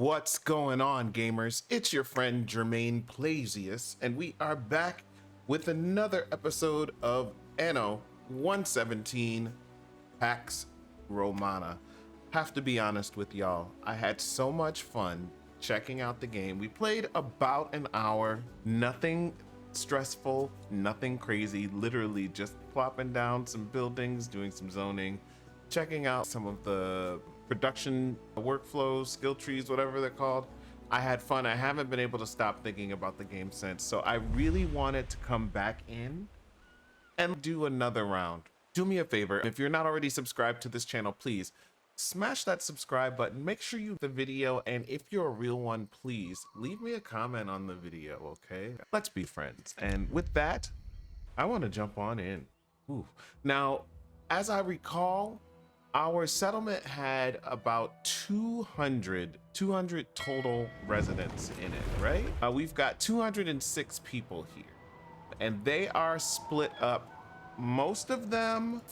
What's going on, gamers? It's your friend JermainePlays, and we are back with another episode of Anno 117 Pax Romana. Have to be honest with y'all, I had so much fun checking out the game. We played about an hour, nothing stressful, nothing crazy, literally just plopping down some buildings, doing some zoning, checking out some of the production workflows, skill trees, whatever they're called. I had fun. I haven't been able to stop thinking about the game since, so I really wanted to come back in and do another round. Do me a favor, if you're not already subscribed to this channel, please smash that subscribe button. Make sure you like the video, and if you're a real one, please leave me a comment on the video, okay? Let's be friends. And with that, I want to jump on in. Ooh. Now, as I recall, our settlement had about 200 total residents in it, right? We've got 206 people here, and they are split up. Most of them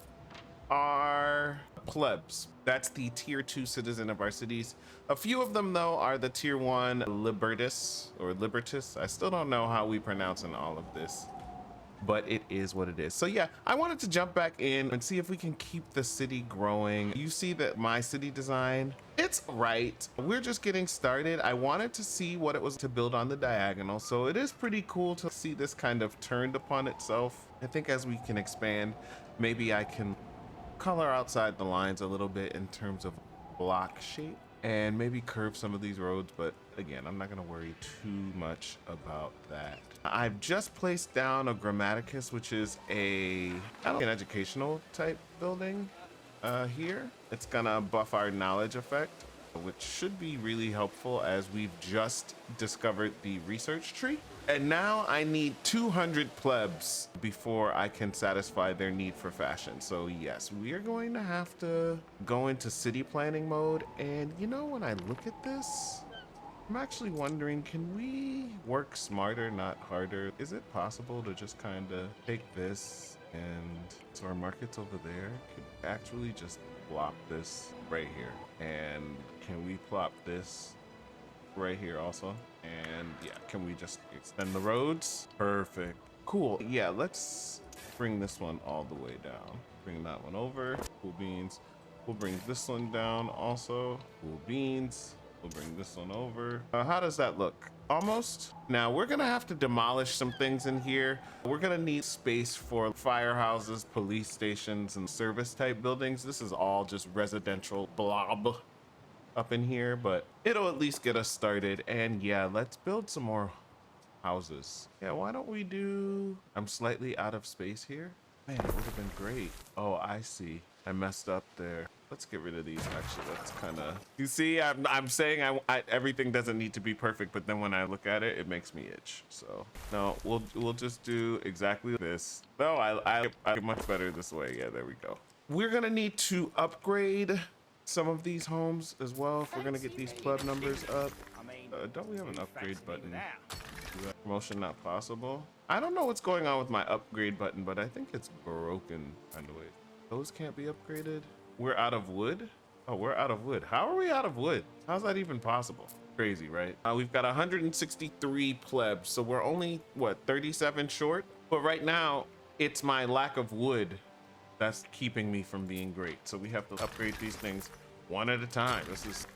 are plebs. That's the tier 2 citizen of our cities. A few of them, though, are the tier 1 Libertus. I still don't know how we pronounce in all of this, but it is what it is. So yeah, I wanted to jump back in and see if we can keep the city growing. You see that my city design, it's right. We're just getting started. I wanted to see what it was to build on the diagonal. So it is pretty cool to see this kind of turned upon itself. I think as we can expand, maybe I can color outside the lines a little bit in terms of block shape and maybe curve some of these roads, but again, I'm not gonna worry too much about that. I've just placed down a Grammaticus, which is an educational type building here. It's gonna buff our knowledge effect, which should be really helpful as we've just discovered the research tree. And now I need 200 plebs before I can satisfy their need for fashion. So yes, we are going to have to go into city planning mode. And you know, when I look at this, I'm actually wondering, can we work smarter, not harder? Is it possible to just kind of take this and so our market's over there, could actually just plop this right here? And can we plop this right here also? And yeah, can we just extend the roads? Perfect. Cool. Yeah, let's bring this one all the way down. Bring that one over. Cool beans. We'll bring this one down also. Cool beans. We'll bring this one over. How does that look? Almost. Now we're gonna have to demolish some things in here. We're gonna need space for firehouses, police stations, and service type buildings. This is all just residential blob up in here, but it'll at least get us started. And yeah, let's build some more houses. Yeah, why don't we do, I'm slightly out of space here. Man, it would have been great. Oh, I see. I messed up there. Let's get rid of these. Actually, that's kind of, you see, I'm saying everything doesn't need to be perfect, but then when I look at it, it makes me itch. So no, we'll just do exactly this. No, I much better this way. Yeah, there we go. We're gonna need to upgrade some of these homes as well if we're gonna get these pleb numbers up. Don't we have an upgrade button? Promotion not possible. I don't know what's going on with my upgrade button, but I think it's broken. Find a way. Those can't be upgraded. We're out of wood. Oh, we're out of wood. How are we out of wood? How's that even possible? Crazy, right? We've got 163 plebs, so we're only what, 37 short? But right now it's my lack of wood that's keeping me from being great. So we have to upgrade these things one at a time. This is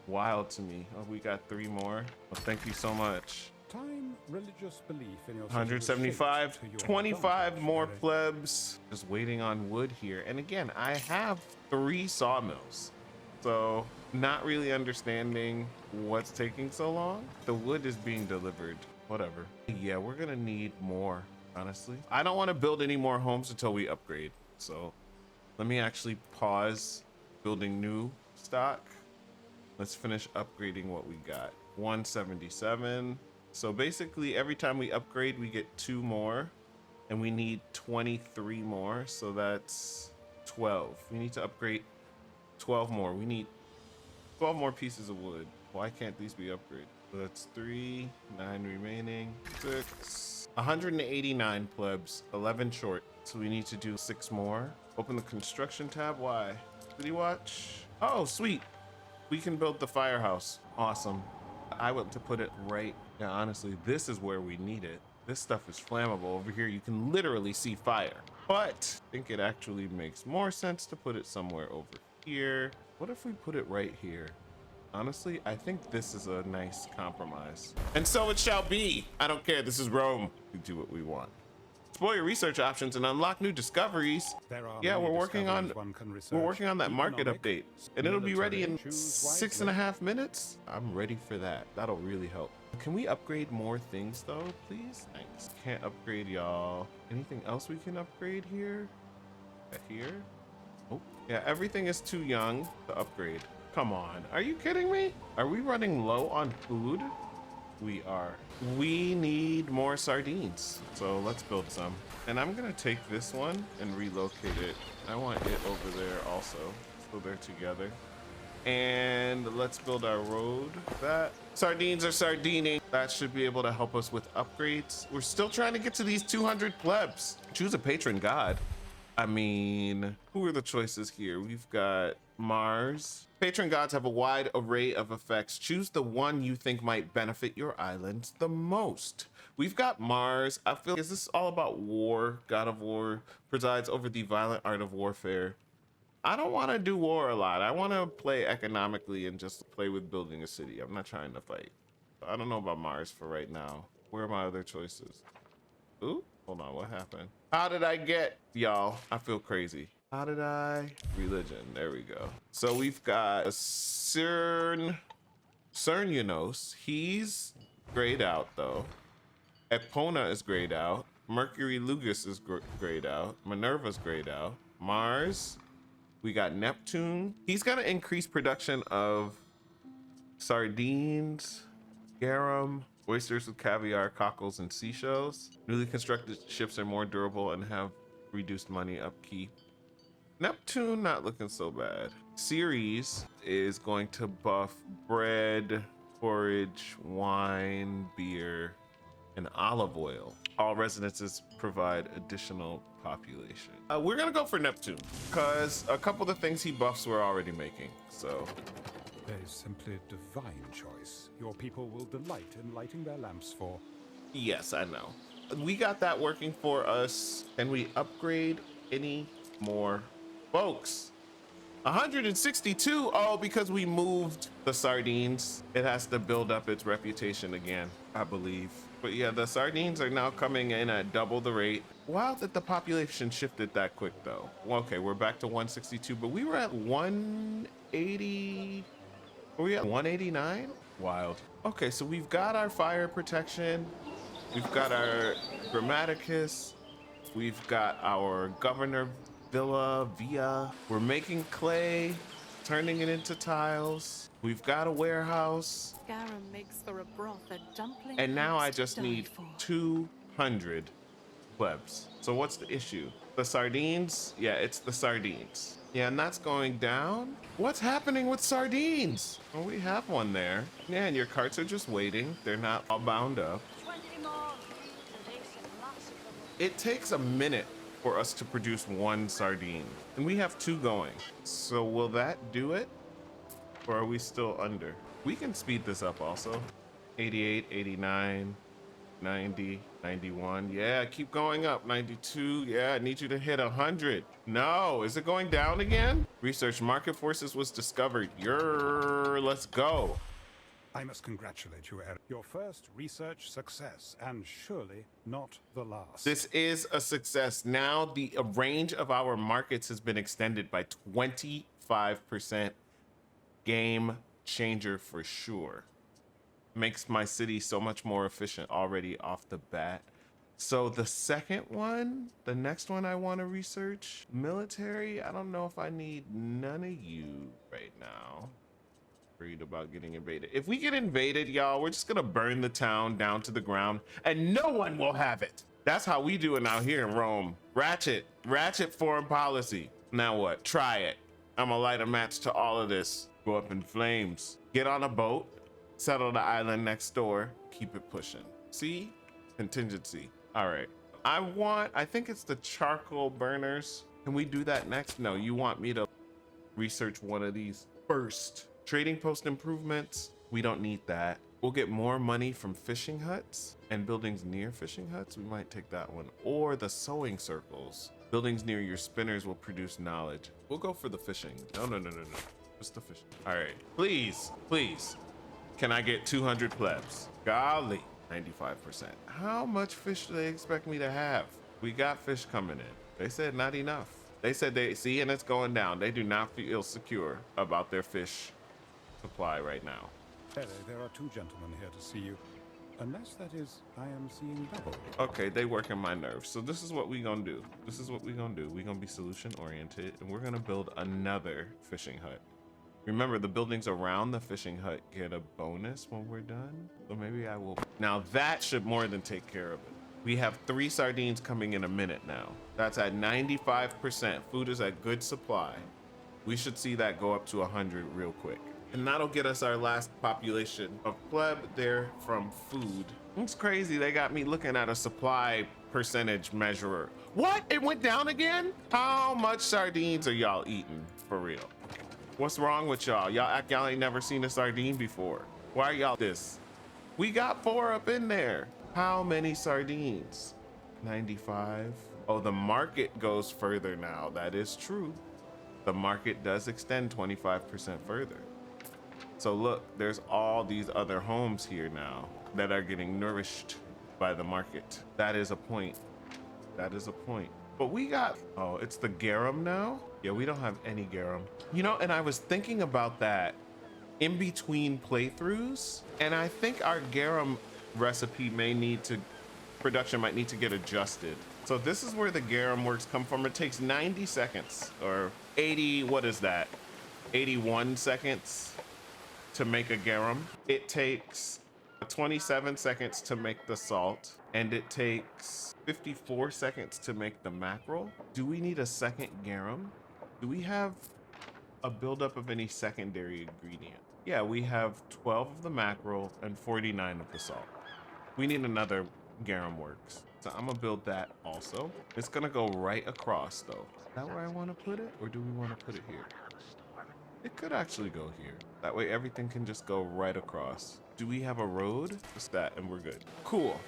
wild to me. Oh, we got 3 more. Well, thank you so much. Time, religious belief in your 175, 25 more plebs. Just waiting on wood here. And again, I have 3 sawmills. So not really understanding what's taking so long. The wood is being delivered, whatever. Yeah, we're gonna need more, honestly. I don't want to build any more homes until we upgrade. So let me actually pause building new stock. Let's finish upgrading what we got. 177. So basically every time we upgrade, we get 2 more, and we need 23 more. So that's 12. We need to upgrade 12 more. We need 12 more pieces of wood. Why can't these be upgraded? So that's 3, 9 remaining, 6, 189 plebs, 11 short. So we need to do 6 more. Open the construction tab. Why? City watch. Oh, sweet. We can build the firehouse. Awesome. I want to put it right. Yeah, honestly, this is where we need it. This stuff is flammable. Over here, you can literally see fire. But I think it actually makes more sense to put it somewhere over here. What if we put it right here? Honestly, I think this is a nice compromise. And so it shall be. I don't care. This is Rome. We do what we want. Explore your research options and unlock new discoveries. Yeah, we're working on that market update, and it'll be ready in 6.5 minutes. I'm ready for that. That'll really help. Can we upgrade more things though, please? Thanks. Can't upgrade, y'all. Anything else we can upgrade here? Here? Oh, yeah, everything is too young to upgrade. Come on, are you kidding me? Are we running low on food? We are. We need more sardines, so let's build some. And I'm gonna take this one and relocate it. I want it over there also, so they're together. And let's build our road. That sardines are sardining. That should be able to help us with upgrades. We're still trying to get to these 200 plebs. Choose a patron god. I mean, who are the choices here? We've got Mars. Patron gods have a wide array of effects. Choose the one you think might benefit your islands the most. We've got Mars. I feel, is this all about war? God of war presides over the violent art of warfare. I don't want to do war a lot. I want to play economically and just play with building a city. I'm not trying to fight. I don't know about Mars for right now. Where are my other choices? Ooh, hold on, what happened? How did I get, y'all? I feel crazy. How did I? Religion, there we go. So we've got Cernunnos. He's grayed out though. Epona is grayed out. Mercury Lugus is grayed out. Minerva's grayed out. Mars, we got Neptune. He's gonna increase production of sardines, garum, oysters with caviar, cockles, and seashells. Newly constructed ships are more durable and have reduced money upkeep. Neptune not looking so bad. Ceres is going to buff bread, porridge, wine, beer, and olive oil. All residences provide additional population. We're gonna go for Neptune because a couple of the things he buffs we're already making, so. That is simply a divine choice. Your people will delight in lighting their lamps for. Yes, I know. We got that working for us. Can we upgrade any more folks? 162. Oh, because we moved the sardines. It has to build up its reputation again, I believe. But yeah, the sardines are now coming in at double the rate. Wow, that the population shifted that quick though. Well, okay, we're back to 162, but we were at 180. Were we at 189? Wild. Okay, so we've got our fire protection. We've got our Grammaticus. We've got our governor villa. We're making clay, turning it into tiles. We've got a warehouse. Garum makes for a broth, a dumpling. And now I just need 200 plebs. So what's the issue? The sardines? Yeah, it's the sardines. Yeah, and that's going down. What's happening with sardines? Well, we have one there. Yeah, and your carts are just waiting. They're not all bound up. 20 more. Lots of them. It takes a minute for us to produce one sardine, and we have 2 going. So will that do it? Or are we still under? We can speed this up also. 88, 89, 90, 91. Yeah, keep going up. 92. Yeah, I need you to hit 100. No, is it going down again? Research market forces was discovered. Let's go. I must congratulate you, Eric. Your first research success, and surely not the last. This is a success. Now the range of our markets has been extended by 25%. Game changer for sure. Makes my city so much more efficient already off the bat. So the second one, the next one I want to research, military. I don't know if I need none of you right now. Worried about getting invaded. If we get invaded, y'all, we're just gonna burn the town down to the ground and no one will have it. That's how we do it out here in Rome. Ratchet foreign policy. Now what? Try it. I'm gonna light a match to all of this. Go up in flames. Get on a boat, settle the island next door, keep it pushing. See? Contingency. All right. I think it's the charcoal burners. Can we do that next? No, you want me to research one of these first. Trading post improvements, we don't need that. We'll get more money from fishing huts and buildings near fishing huts. We might take that one. Or the sewing circles. Buildings near your spinners will produce knowledge. We'll go for the fishing. No. Just the fishing. All right, please. Can I get 200 plebs? Golly, 95%. How much fish do they expect me to have? We got fish coming in. They said not enough. They said they see, and it's going down. They do not feel secure about their fish supply right now. Hello, there are two gentlemen here to see you. Unless, that is, I am seeing double. Okay, they working my nerves. So this is what we gonna do. We're gonna be solution oriented, and we're gonna build another fishing hut. Remember, the buildings around the fishing hut get a bonus when we're done. So maybe I will. Now that should more than take care of it. We have 3 sardines coming in a minute now. That's at 95%. Food is at good supply. We should see that go up to 100 real quick. And that'll get us our last population of pleb there from food. It's crazy. They got me looking at a supply percentage measurer. What? It went down again? How much sardines are y'all eating for real? What's wrong with y'all? Y'all act y'all ain't never seen a sardine before. Why are y'all this? We got 4 up in there. How many sardines? 95. Oh, the market goes further now. That is true. The market does extend 25% further. So look, there's all these other homes here now that are getting nourished by the market. That is a point. But we got, oh, it's the garum now? Yeah, we don't have any garum. You know, and I was thinking about that in between playthroughs, and I think our garum recipe production might need to get adjusted. So this is where the garum works come from. It takes 90 seconds or 80, what is that? 81 seconds to make a garum. It takes 27 seconds to make the salt, and it takes 54 seconds to make the mackerel. Do we need a second garum? Do we have a buildup of any secondary ingredient? Yeah, we have 12 of the mackerel and 49 of the salt. We need another garum works. So I'm gonna build that also. It's gonna go right across though. Is that where I wanna put it? Or do we wanna put it here? It could actually go here. That way everything can just go right across. Do we have a road? Just that and we're good. Cool.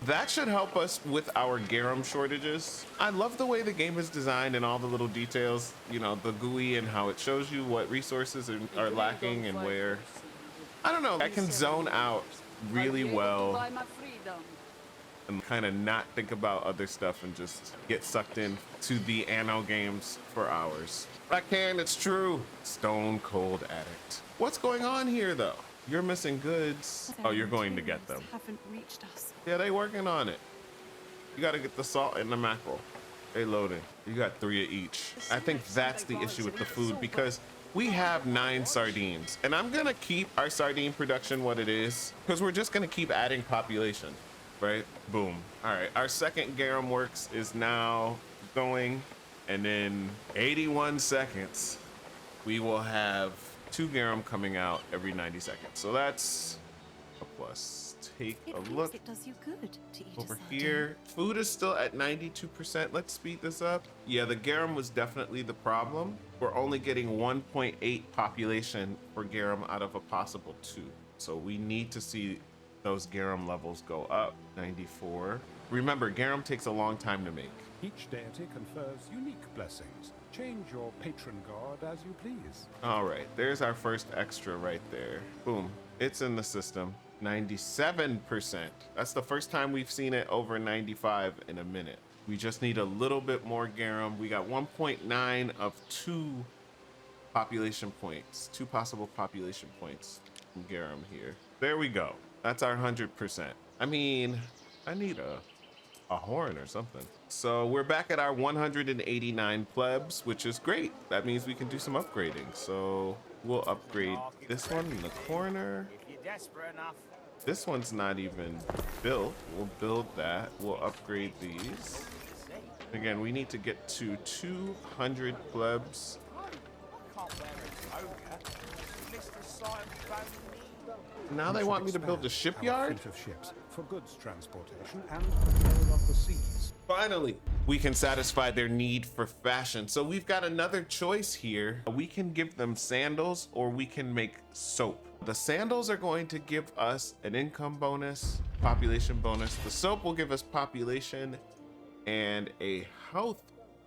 That should help us with our garum shortages. I love the way the game is designed and all the little details, you know, the GUI and how it shows you what resources are lacking and where. I don't know, I can zone out really well and kind of not think about other stuff and just get sucked in to the Anno games for hours. I can, it's true. Stone cold addict. What's going on here though? You're missing goods. Oh, you're going to get them. Haven't reached us. Yeah, they working on it. You gotta get the salt and the mackerel. They loading. You got 3 of each. I think that's the issue with the food because we have 9 sardines and I'm gonna keep our sardine production what it is because we're just gonna keep adding population, right? Boom. All right, our second garum works is now going, and in 81 seconds, we will have 2 garum coming out every 90 seconds. So that's a plus. Take a look it does you good to eat over here. Food is still at 92%. Let's speed this up. Yeah, the garum was definitely the problem. We're only getting 1.8 population for garum out of a possible 2. So we need to see those garum levels go up. 94. Remember, garum takes a long time to make. Each deity confers unique blessings. Change your patron god as you please. All right, there's our first extra right there. Boom, it's in the system. 97%. That's the first time we've seen it over 95 in a minute. We just need a little bit more garum. We got 1.9 of 2 population points, 2 possible population points from garum here. There we go. That's our 100%. I mean, I need a horn or something. So we're back at our 189 plebs, which is great. That means we can do some upgrading. So we'll upgrade this one in the corner. If you're desperate enough. This one's not even built. We'll build that. We'll upgrade these. Again, we need to get to 200 plebs. Now they want me to build a shipyard? Fleet of ships for goods transportation and control of the seas. Finally, we can satisfy their need for fashion. So we've got another choice here. We can give them sandals or we can make soap. The sandals are going to give us an income bonus, population bonus. The soap will give us population and a health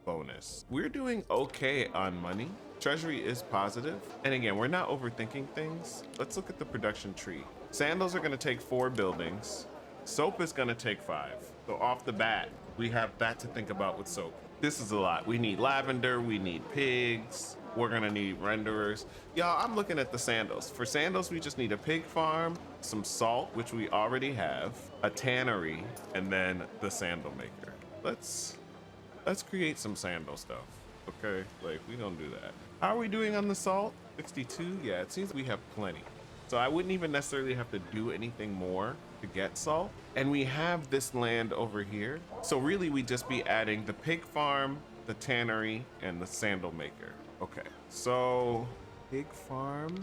bonus. We're doing okay on money. Treasury is positive. And again, we're not overthinking things. Let's look at the production tree. Sandals are gonna take 4 buildings. Soap is gonna take 5. So off the bat, we have that to think about with soap. This is a lot. We need lavender, we need pigs, we're gonna need renderers. Y'all, I'm looking at the sandals. For sandals, we just need a pig farm, some salt, which we already have, a tannery, and then the sandal maker. Let's create some sandal stuff, okay? Like, we don't do that. How are we doing on the salt? 62? Yeah, it seems we have plenty. So I wouldn't even necessarily have to do anything more to get salt. And we have this land over here. So really we'd just be adding the pig farm, the tannery, and the sandal maker. Okay, so pig farm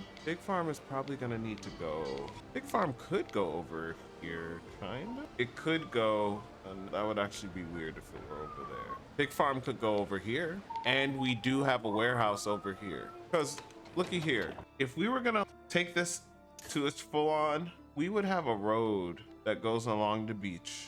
is probably gonna need to go. Pig farm could go over here, kind of. It could go, and that would actually be weird if it were over there. Pig farm could go over here. And we do have a warehouse over here. Because looky here, if we were gonna take this to its full on, we would have a road that goes along the beach,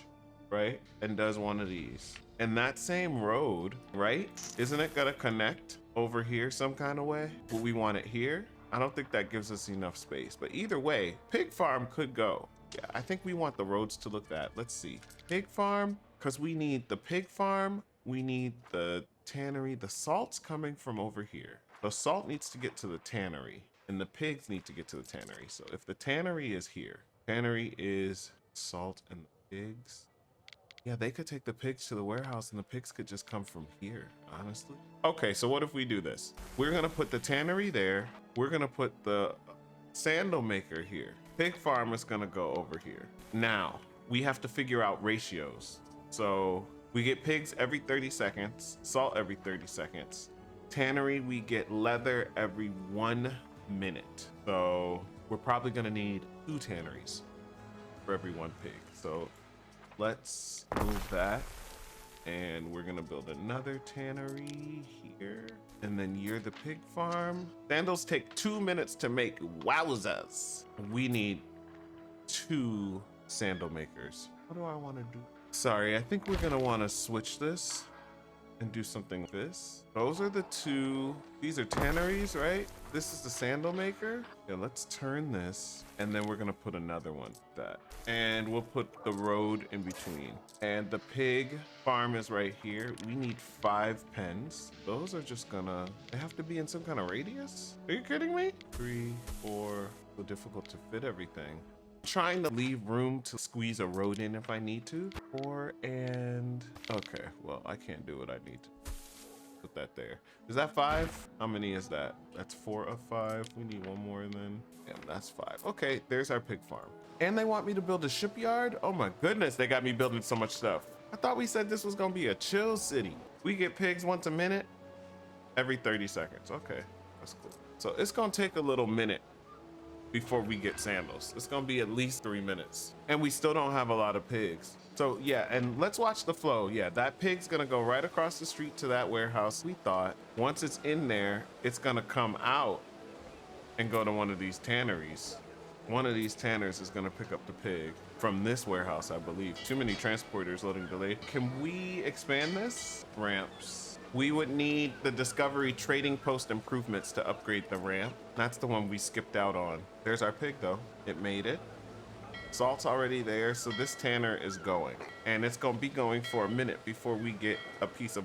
right? And does one of these. And that same road, right? Isn't it gonna connect over here some kind of way? Would we want it here? I don't think that gives us enough space, but either way, pig farm could go. Yeah, I think we want the roads to look that. Let's see. Pig farm, because we need the pig farm, we need the tannery. The salt's coming from over here. The salt needs to get to the tannery. And the pigs need to get to the tannery. So if the tannery is here, tannery is salt and the pigs. Yeah, they could take the pigs to the warehouse and the pigs could just come from here, honestly. Okay, so what if we do this? We're gonna put the tannery there. We're gonna put the sandal maker here. Pig farm is gonna go over here. Now, we have to figure out ratios. So we get pigs every 30 seconds, salt every 30 seconds. Tannery, we get leather every 1 minute. So we're probably gonna need 2 tanneries for every 1 pig. So let's move that. And we're gonna build another tannery here. And then you're the pig farm. Sandals take 2 minutes to make. Wowzers. We need 2 sandal makers. What do I wanna do? Sorry, I think we're gonna wanna switch this and do something like this. Those are the 2. These are tanneries, right? This is the sandal maker. Yeah, let's turn this. And then we're gonna put another one like that. And we'll put the road in between. And the pig farm is right here. We need 5 pens. Those are just gonna, they have to be in some kind of radius? Are you kidding me? 3, 4, so difficult to fit everything. Trying to leave room to squeeze a road in if I need to. 4 and, okay, well, I can't do what I need to. Put that there. Is that 5? How many is that? That's 4 of 5. We need 1 more then. Yeah, that's 5. Okay, there's our pig farm. And they want me to build a shipyard? Oh my goodness, they got me building so much stuff. I thought we said this was gonna be a chill city. We get pigs once a minute, every 30 seconds. Okay, that's cool. So it's gonna take a little minute before we get sandals. It's gonna be at least 3 minutes. And we still don't have a lot of pigs. So yeah, and let's watch the flow. Yeah, that pig's gonna go right across the street to that warehouse. We thought once it's in there, it's gonna come out and go to one of these tanneries. One of these tanners is gonna pick up the pig from this warehouse, I believe. Too many transporters, loading delayed. Can we expand this? Ramps. We would need the Discovery Trading Post improvements to upgrade the ramp. That's the one we skipped out on. There's our pig though. It made it. Salt's already there, so this tanner is going. And it's gonna be going for a minute before we get a piece of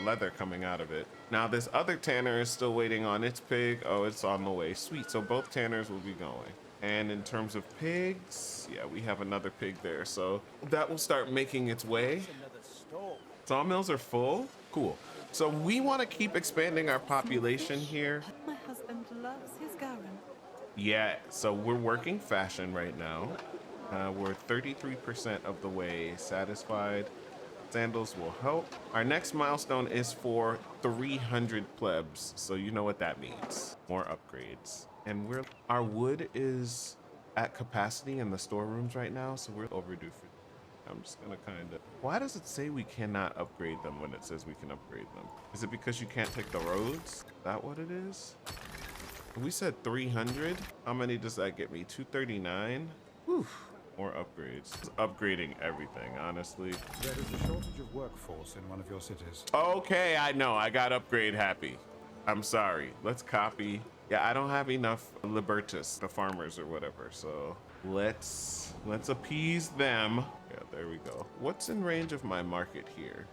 leather coming out of it. Now this other tanner is still waiting on its pig. Oh, it's on the way. Sweet, so both tanners will be going. And in terms of pigs, yeah, we have another pig there. So that will start making its way. Sawmills are full. Cool. So we want to keep expanding our population here. My husband loves his garum. Yeah, so we're working fashion right now. We're 33% of the way satisfied. Sandals will help. Our next milestone is for 300 plebs. So you know what that means. More upgrades. And our wood is at capacity in the storerooms right now, so we're overdue for. I'm just gonna kind of, why does it say we cannot upgrade them when it says we can upgrade them? Is it because you can't take the roads? Is that what it is? We said 300. How many does that get me? 239. Whew. More upgrades. Upgrading everything, honestly. There is a shortage of workforce in one of your cities. Okay, I know. I got upgrade happy. I'm sorry. Let's copy. Yeah, I don't have enough Libertus, the farmers or whatever. So let's appease them. Yeah, there we go. What's in range of my market here?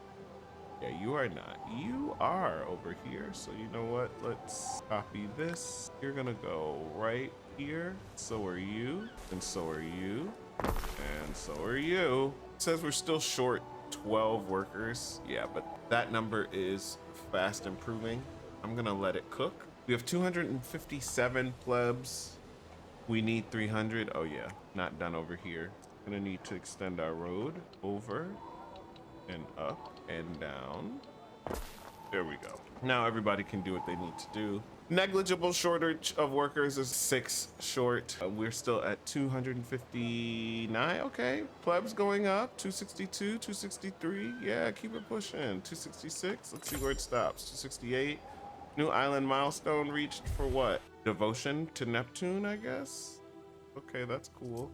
Yeah, you are not. You are over here. So you know what? Let's copy this. You're gonna go right here. So are you, and so are you. And so are you. It says we're still short 12 workers. Yeah, but that number is fast improving. I'm gonna let it cook. We have 257 plebs. We need 300. Oh yeah, not done over here. Gonna need to extend our road over and up and down. There we go. Now everybody can do what they need to do. Negligible shortage of workers is 6 short. We're still at 259. Okay, plebs going up. 262, 263. Yeah, keep it pushing. 266. Let's see where it stops. 268. New island milestone reached for what? Devotion to Neptune, I guess. Okay, that's cool.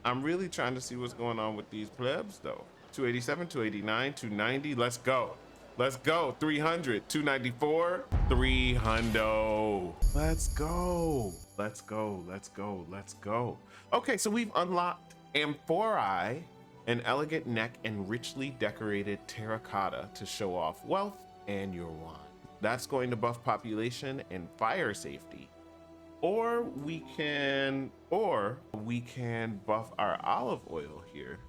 I'm really trying to see what's going on with these plebs though. 287, 289, 290. Let's go. Let's go. 300, 294, 300. Let's go. Let's go. Let's go. Let's go. Okay, so we've unlocked amphorae, an elegant neck and richly decorated terracotta to show off wealth and your wand. That's going to buff population and fire safety. Or we can buff our olive oil here.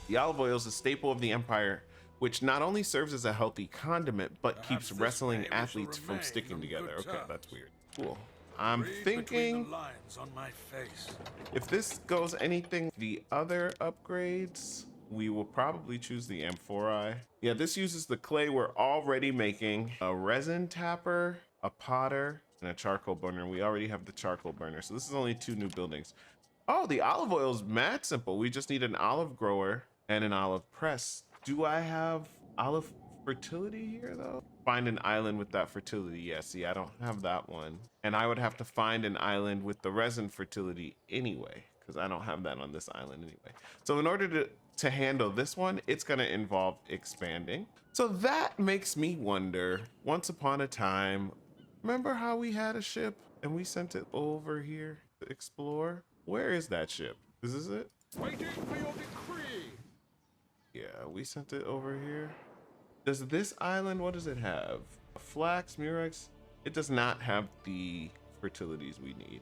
The olive oil is a staple of the empire, which not only serves as a healthy condiment, but keeps wrestling athletes from sticking together. Okay, that's weird. Cool. I'm thinking if this goes anything, the other upgrades, we will probably choose the amphorae. Yeah, this uses the clay we're already making, a resin tapper, a potter, and a charcoal burner. We already have the charcoal burner, so this is only 2 new buildings. Oh, the olive oil is mad simple. We just need an olive grower and an olive press. Do I have olive fertility here though? Find an island with that fertility. Yeah, see, I don't have that one. And I would have to find an island with the resin fertility anyway, because I don't have that on this island anyway. So in order to handle this one, it's gonna involve expanding. So that makes me wonder, once upon a time, remember how we had a ship and we sent it over here to explore? Where is that ship? Is this it? Waiting for your decree. Yeah, we sent it over here. Does this island, what does it have? Flax, murex? It does not have the fertilities we need.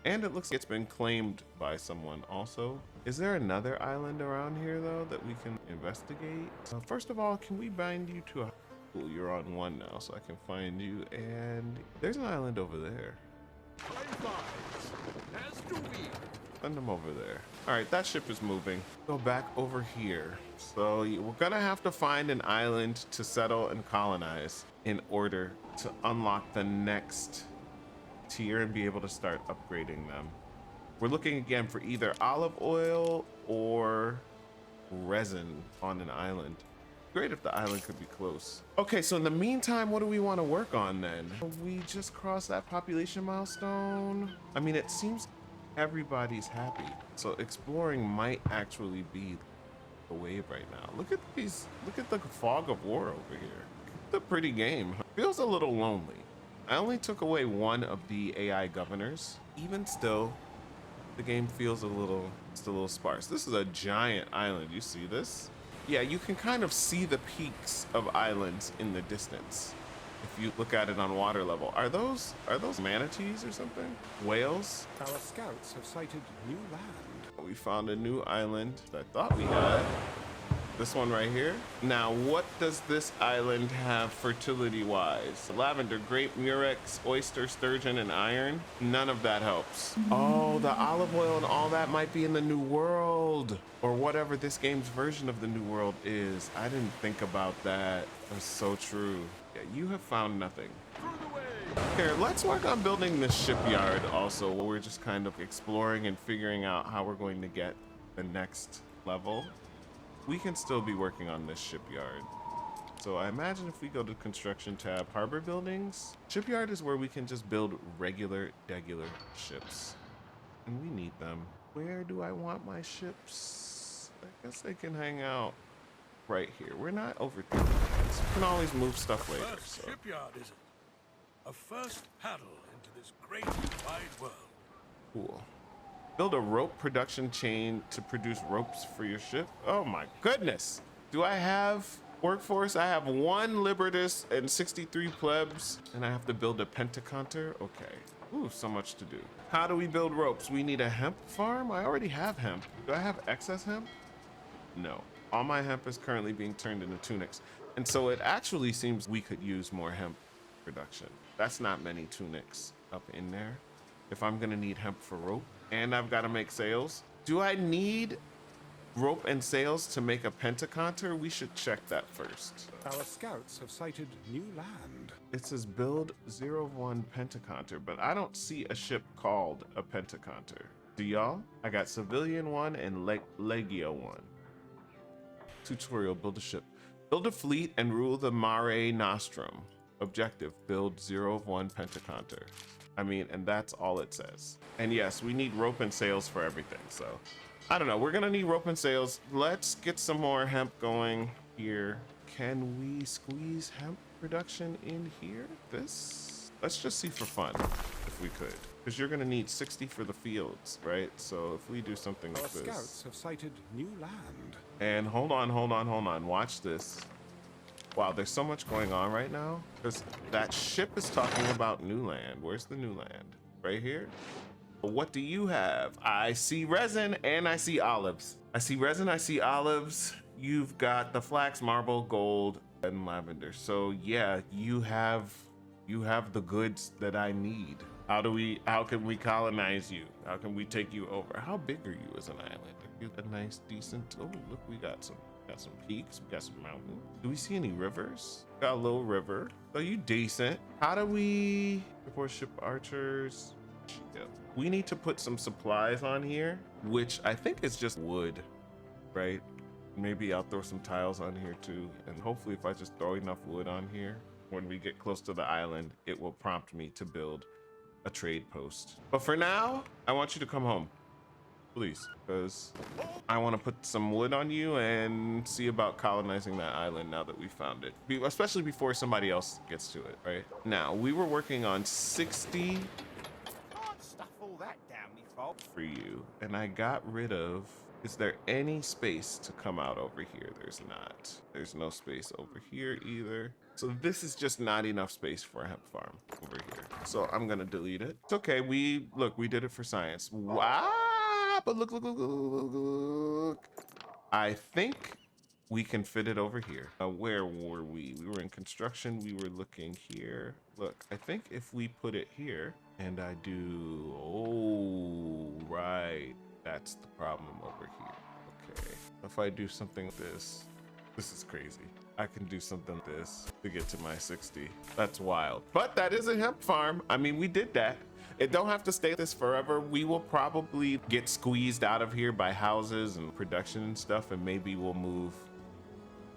And it looks like it's been claimed by someone also. Is there another island around here though that we can investigate? First of all, can we bind you to a... Cool, you're on 1 now, so I can find you. And there's an island over there. As do we. Send them over there. All right, that ship is moving. Go back over here. So we're gonna have to find an island to settle and colonize in order to unlock the next tier and be able to start upgrading them. We're looking again for either olive oil or resin on an island. Great if the island could be close. Okay, so in the meantime, what do we want to work on then? We just crossed that population milestone. I mean, it seems everybody's happy. So exploring might actually be the wave right now. Look at these, look at the fog of war over here. The pretty game. Feels a little lonely. I only took away 1 of the AI governors. Even still, the game feels a little sparse. This is a giant island. You see this? Yeah, you can kind of see the peaks of islands in the distance if you look at it on water level. Are those manatees or something? Whales? Our scouts have sighted new land. We found a new island that I thought we had. This one right here. Now, what does this island have fertility-wise? Lavender, grape, murex, oyster, sturgeon, and iron? None of that helps. Oh, the olive oil and all that might be in the New World, or whatever this game's version of the New World is. I didn't think about that. That's so true. Yeah, you have found nothing. Here, let's work on building this shipyard also. We're just kind of exploring and figuring out how we're going to get the next level, we can still be working on this shipyard. So I imagine if we go to construction tab, harbor buildings, shipyard is where we can just build regular ships. And we need them. Where do I want my ships? I guess they can hang out right here. We're not overthinking this. We can always move stuff later. First So. shipyard, is it? A first paddle into this great wide world. Cool. Build a rope production chain to produce ropes for your ship. Oh my goodness. Do I have workforce? I have 1 Libertus and 63 plebs, and I have to build a pentaconter. Okay. Ooh, so much to do. How do we build ropes? We need a hemp farm. I already have hemp. Do I have excess hemp? No. All my hemp is currently being turned into tunics. And so it actually seems we could use more hemp production. That's not many tunics up in there. If I'm gonna need hemp for rope, and I've got to make sails. Do I need rope and sails to make a pentaconter? We should check that first. Our scouts have sighted new land. It says build 01 pentaconter, but I don't see a ship called a pentaconter. Do y'all? I got civilian 1 and Legio 1. Tutorial, build a ship. Build a fleet and rule the Mare Nostrum. Objective, build 01 pentaconter. I mean, and that's all it says. And yes, we need rope and sails for everything. So I don't know, we're gonna need rope and sails. Let's get some more hemp going here. Can we squeeze hemp production in here? Let's just see for fun if we could. Because you're gonna need 60 for the fields, right? So if we do something like this. Our scouts have sighted new land. And hold on, watch this. Wow, there's so much going on right now because that ship is talking about new land. Where's the new land? Right here. What do you have? I see resin and I see olives. I see resin, I see olives. You've got the flax, marble, gold, and lavender. So yeah, you have the goods that I need. How can we colonize you? How can we take you over? How big are you as an island? Are you a nice, decent, oh look, we got some peaks, we got some mountains. Do we see any rivers? Got a little river. Are you decent? How do we report ship archers? Yeah. We need to put some supplies on here, which I think is just wood, right? Maybe I'll throw some tiles on here too. And hopefully if I just throw enough wood on here, when we get close to the island, it will prompt me to build a trade post. But for now, I want you to come home. Please, because I want to put some wood on you and see about colonizing that island now that we found it. Especially before somebody else gets to it, right? Now, we were working on 60 Can't stuff all that down me fault. for you, and I got rid of... Is there any space to come out over here? There's not. There's no space over here either. So this is just not enough space for a hemp farm over here. So I'm gonna delete it. It's okay, we did it for science. Wow! But look. I think we can fit it over here. Where were we? We were in construction. We were looking here. Look, I think if we put it here and I do, oh, right. That's the problem over here. Okay. If I do something like this is crazy. I can do something like this to get to my 60. That's wild. But that is a hemp farm. I mean, we did that. It don't have to stay this forever. We will probably get squeezed out of here by houses and production and stuff, and maybe we'll move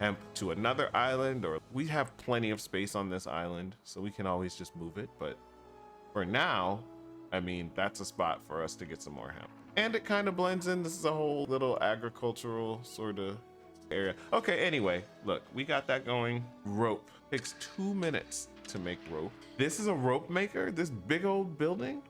hemp to another island, or we have plenty of space on this island, so we can always just move it. But for now, I mean, that's a spot for us to get some more hemp. And it kind of blends in. This is a whole little agricultural sort of area. Okay, anyway, look, we got that going. Rope. Takes 2 minutes to make rope. This is a rope maker? This big old building?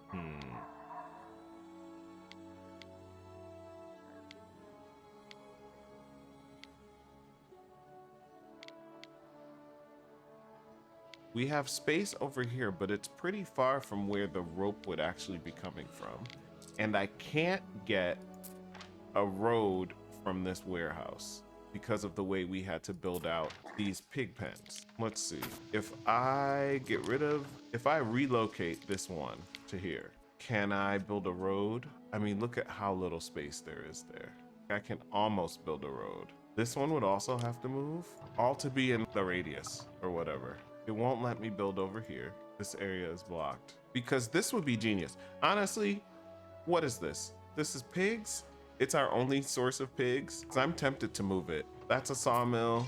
We have space over here, but it's pretty far from where the rope would actually be coming from. And I can't get a road from this warehouse because of the way we had to build out these pig pens. Let's see. If I relocate this one to here, can I build a road? I mean, look at how little space there is there. I can almost build a road. This one would also have to move, all to be in the radius or whatever. It won't let me build over here. This area is blocked because this would be genius. Honestly, what is this? This is pigs it's our only source of pigs. Cause I'm tempted to move it. That's a sawmill.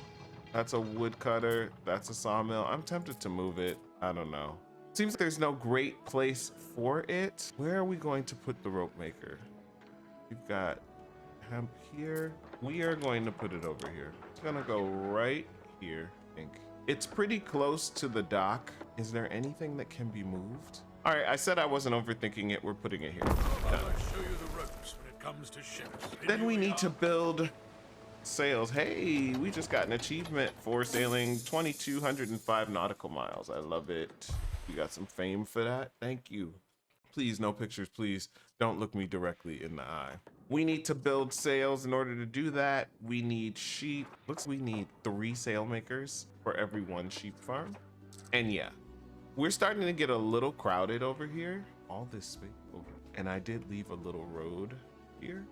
That's a woodcutter. That's a sawmill. I'm tempted to move it. I don't know. Seems like there's no great place for it. Where are we going to put the rope maker? We've got hemp here. We are going to put it over here. It's gonna go right here, I think. It's pretty close to the dock. Is there anything that can be moved? All right, I said I wasn't overthinking it. We're putting it here. I'll Done. show you the ropes when it comes to ships. Then we need to build sails. Hey, we just got an achievement for sailing 2,205 nautical miles. I love it. We got some fame for that. Thank you. Please, no pictures, please. Don't look me directly in the eye. We need to build sails. In order to do that, we need sheep. Looks like we need 3 sailmakers for every 1 sheep farm. And yeah, we're starting to get a little crowded over here. All this space over. And I did leave a little road here.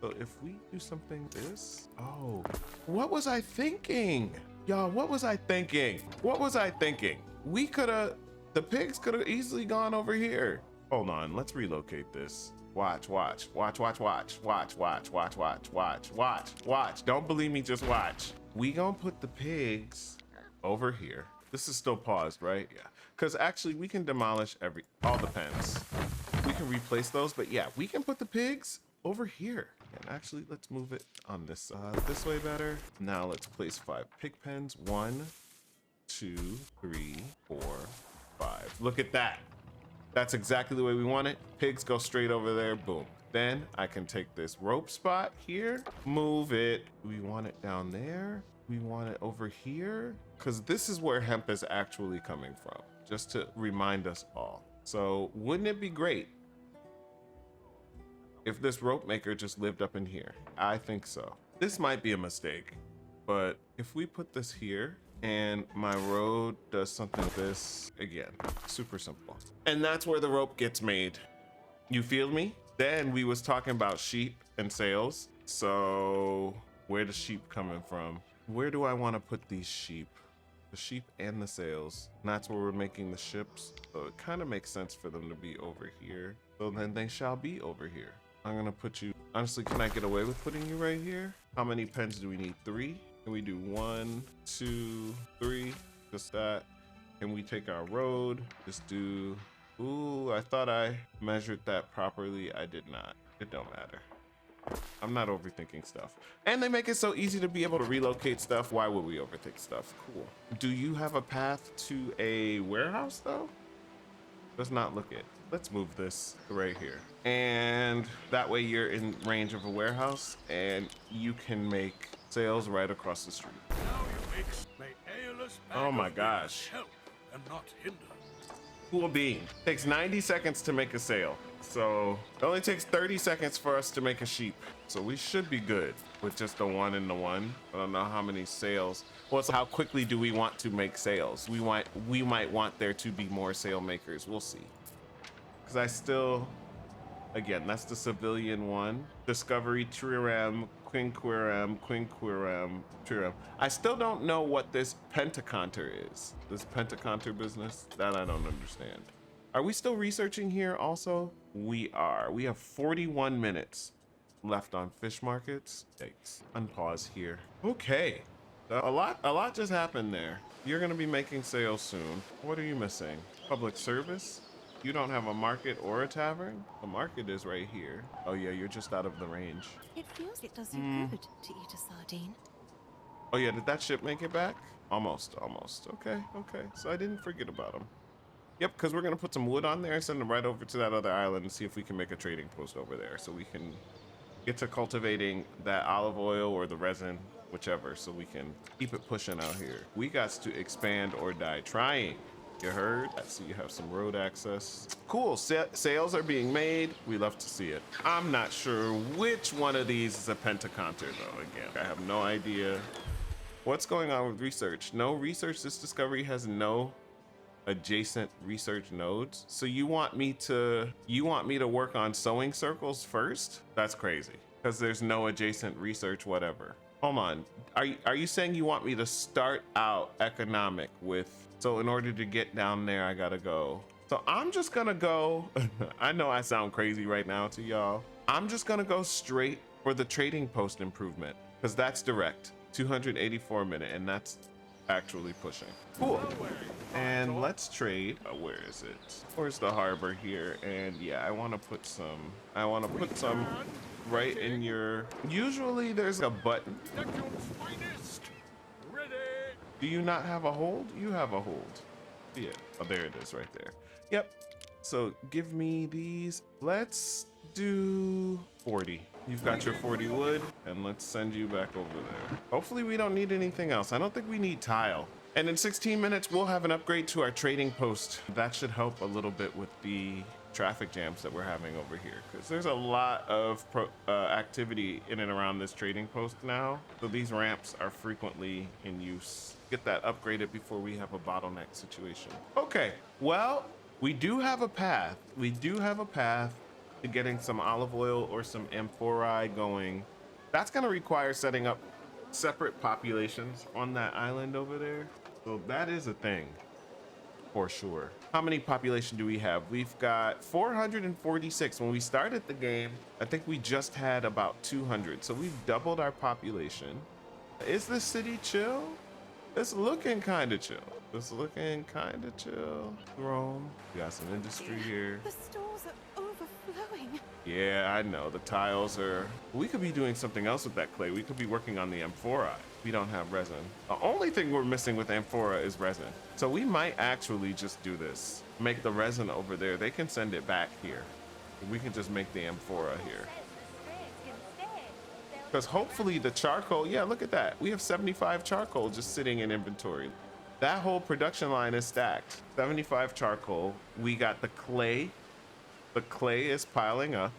So if we do something this, oh, what was I thinking? Y'all, what was I thinking? What was I thinking? We could have, the pigs could have easily gone over here. Hold on, let's relocate this. Watch, watch, watch, watch, watch, watch, watch, watch, watch, watch, watch, watch. Don't believe me, just watch. We gonna put the pigs over here. This is still paused, right? Yeah, because actually we can demolish all the pens. We can replace those, but yeah, we can put the pigs over here. And actually, let's move it on this side. This way better. Now let's place 5 pig pens. 1, 2, 3, 4, 5. Look at that. That's exactly the way we want it. Pigs go straight over there. Boom. Then I can take this rope spot here, move it. We want it down there. We want it over here, because this is where hemp is actually coming from, just to remind us all. So wouldn't it be great if this rope maker just lived up in here? I think so. This might be a mistake, but if we put this here and my road does something like this, again, super simple. And that's where the rope gets made. You feel me? Then we was talking about sheep and sails. So where the sheep coming from? Where do I want to put these sheep? The sheep and the sails. And that's where we're making the ships. So it kind of makes sense for them to be over here. So then they shall be over here. I'm gonna put you, honestly, can I get away with putting you right here? How many pens do we need? 3? Can we do 1, 2, 3? Just that. Can we take our road? Just do, ooh, I thought I measured that properly. I did not. It don't matter. I'm not overthinking stuff. And they make it so easy to be able to relocate stuff. Why would we overthink stuff? Cool. Do you have a path to a warehouse though? Does not look it. Let's move this right here. And that way you're in range of a warehouse and you can make sales right across the street. Now you may ail us back Oh my of gosh. help and not hinder. Cool bean. Takes 90 seconds to make a sale. So it only takes 30 seconds for us to make a sheep. So we should be good with just the 1 and the 1. I don't know how many sales. Well, so how quickly do we want to make sales? We might want there to be more sail makers. We'll see. Because I still, again, that's the civilian one. Discovery, trirem, quinquirem, trirem. I still don't know what this pentaconter is. This pentaconter business, that I don't understand. Are we still researching here also? We are. We have 41 minutes left on fish markets. Yikes. Unpause here. Okay. A lot just happened there. You're gonna be making sales soon. What are you missing? Public service? You don't have a market or a tavern? The market is right here. Oh yeah, you're just out of the range. It feels it does you good to eat a sardine. Oh yeah, did that ship make it back? Almost. Okay. So I didn't forget about them. Yep, because we're gonna put some wood on there and send them right over to that other island and see if we can make a trading post over there so we can get to cultivating that olive oil or the resin, whichever, so we can keep it pushing out here. We got to expand or die trying. You heard? So you have some road access. Cool, sales are being made. We love to see it. I'm not sure which one of these is a pentaconter though, again. I have no idea. What's going on with research? No research, this discovery has no adjacent research nodes. So you want me to work on sewing circles first? That's crazy, because there's no adjacent research whatever. Hold on, are you saying you want me to start out economic with, so in order to get down there I gotta go, so I'm just gonna go I know I sound crazy right now to y'all, I'm just gonna go straight for the trading post improvement because that's direct. 284 a minute, and that's actually pushing. Cool. And let's trade. Where is it? Where's the harbor here? And yeah, I want to put some right in your. Usually there's a button. Do you not have a hold? You have a hold. Yeah. Oh, there it is right there. Yep. So give me these. Let's do 40. You've got your 40 wood, and let's send you back over there. Hopefully we don't need anything else. I don't think we need tile. And in 16 minutes, we'll have an upgrade to our trading post. That should help a little bit with the traffic jams that we're having over here, because there's a lot of activity in and around this trading post now. So these ramps are frequently in use. Get that upgraded before we have a bottleneck situation. Okay, well, we do have a path. We do have a path to getting some olive oil or some amphorae going. That's gonna require setting up separate populations on that island over there. So that is a thing for sure. How many population do we have? We've got 446. When we started the game, I think we just had about 200. So we've doubled our population. Is the city chill? It's looking kind of chill. It's looking kind of chill. Rome, we got some industry here. The stores are overflowing. Yeah, I know. The tiles are... We could be doing something else with that clay. We could be working on the amphorae. We don't have resin. The only thing we're missing with amphorae is resin. So we might actually just do this. Make the resin over there. They can send it back here. We can just make the amphorae here. Because hopefully the charcoal... Yeah, look at that. We have 75 charcoal just sitting in inventory. That whole production line is stacked. 75 charcoal. We got the clay. The clay is piling up.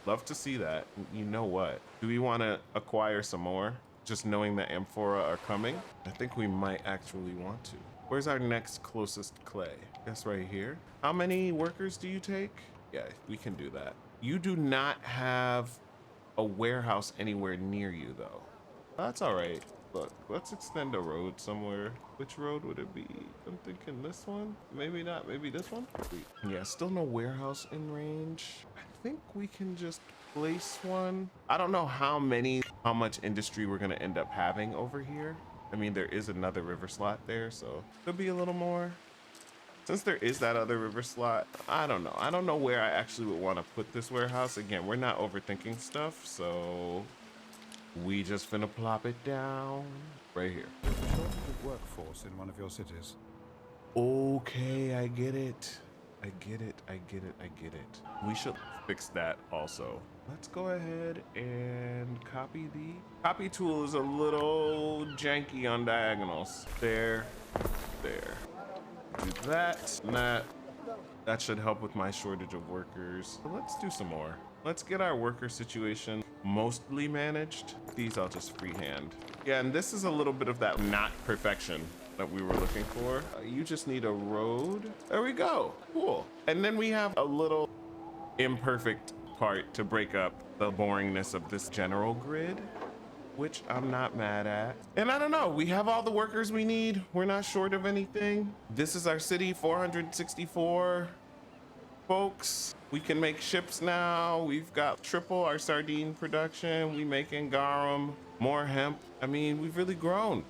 Love to see that. You know what? Do we want to acquire some more? Just knowing that amphorae are coming? I think we might actually want to. Where's our next closest clay? That's right here. How many workers do you take? Yeah, we can do that. You do not have a warehouse anywhere near you though. That's all right. Look, let's extend a road somewhere. Which road would it be? I'm thinking this one. Maybe not. Maybe this one. Yeah, still no warehouse in range. I think we can just place one. I don't know how much industry we're gonna end up having over here. I mean, there is another river slot there, so could be a little more. Since there is that other river slot, I don't know. I don't know where I actually would want to put this warehouse. Again, we're not overthinking stuff, so we just finna plop it down right here. Shortage of workforce in one of your cities. Okay, I get it. I get it. I get it. I get it. We should fix that also. Let's go ahead and copy the copy tool is a little janky on diagonals. There, there. Do that and that. That should help with my shortage of workers. Let's do some more. Let's get our worker situation mostly managed. These I'll just freehand. Yeah, and this is a little bit of that not perfection that we were looking for. You just need a road. There we go. Cool. And then we have a little imperfect part to break up the boringness of this general grid, which I'm not mad at. And I don't know, we have all the workers we need. We're not short of anything. This is our city, 464 folks. We can make ships now. We've got triple our sardine production. We making garum, more hemp. I mean, we've really grown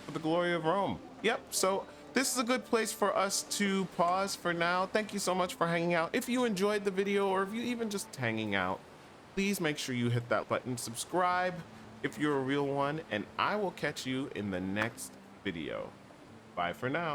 for the glory of Rome. Yep, so this is a good place for us to pause for now. Thank you so much for hanging out. If you enjoyed the video, or if you even just hanging out, please make sure you hit that button, subscribe if you're a real one, and I will catch you in the next video. Bye for now.